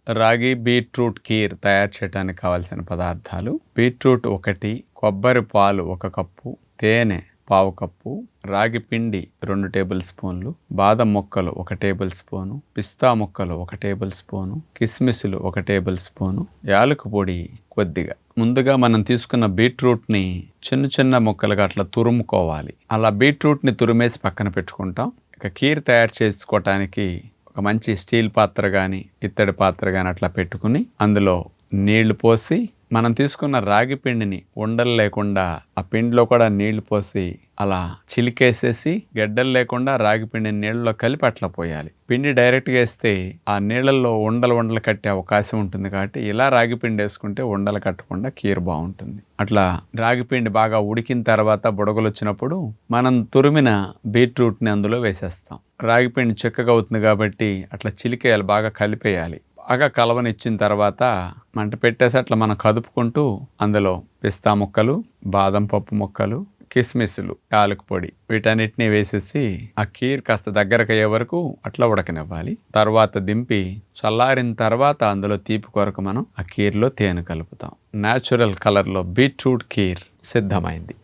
రాగి బీట్రూట్ కీర్ తయారు చేయడానికి కావాల్సిన పదార్థాలు: బీట్రూట్ 1, కొబ్బరి పాలు 1 కప్పు, తేనె పావు కప్పు, రాగి పిండి 2 టేబుల్ స్పూన్లు, బాదం ముక్కలు 1 టేబుల్ స్పూను, పిస్తా ముక్కలు 1 టేబుల్ స్పూను, కిస్మిస్లు 1 టేబుల్ స్పూను, యాలకు పొడి కొద్దిగా. ముందుగా మనం తీసుకున్న బీట్రూట్ని చిన్న చిన్న ముక్కలుగా అట్లా తురుముకోవాలి. అలా బీట్రూట్ని తురిమేసి పక్కన పెట్టుకుంటాం. ఇక కీర్ తయారు చేసుకోవటానికి ఒక మంచి స్టీల్ పాత్ర కానీ ఇత్తడి పాత్ర కానీ అట్లా పెట్టుకుని అందులో నీళ్లు పోసి మనం తీసుకున్న రాగి పిండిని ఉండలు లేకుండా ఆ పిండిలో కూడా నీళ్లు పోసి అలా చిలికేసేసి గడ్డలు లేకుండా రాగి పిండిని నీళ్ళలో కలిపి అట్లా పోయాలి. పిండి డైరెక్ట్గా వేస్తే ఆ నీళ్ళల్లో ఉండలు కట్టే అవకాశం ఉంటుంది. కాబట్టి ఇలా రాగి పిండి వేసుకుంటే ఉండలు కట్టకుండా కీర్ బాగుంటుంది. అట్లా రాగి పిండి బాగా ఉడికిన తర్వాత బుడగలు వచ్చినప్పుడు మనం తురిమిన బీట్రూట్ని అందులో వేసేస్తాం. రాగి పిండి చిక్కగా అవుతుంది కాబట్టి అట్లా చిలికేయాలి, బాగా కలిపేయాలి. బాగా కలవనిచ్చిన తర్వాత మంట పెట్టేసి అట్లా మనం కదుపుకుంటూ అందులో పిస్తా ముక్కలు, బాదం పప్పు ముక్కలు, కిస్మిస్లు, యాలకు పొడి వీటన్నిటిని వేసేసి ఆ కీర్ కాస్త దగ్గరకు అయ్యే వరకు అట్లా ఉడకనివ్వాలి. తర్వాత దింపి చల్లారిన తర్వాత అందులో తీపి కొరకు మనం ఆ కీర్లో తేనె కలుపుతాం. న్యాచురల్ కలర్లో బీట్రూట్ కీర్ సిద్ధమైంది.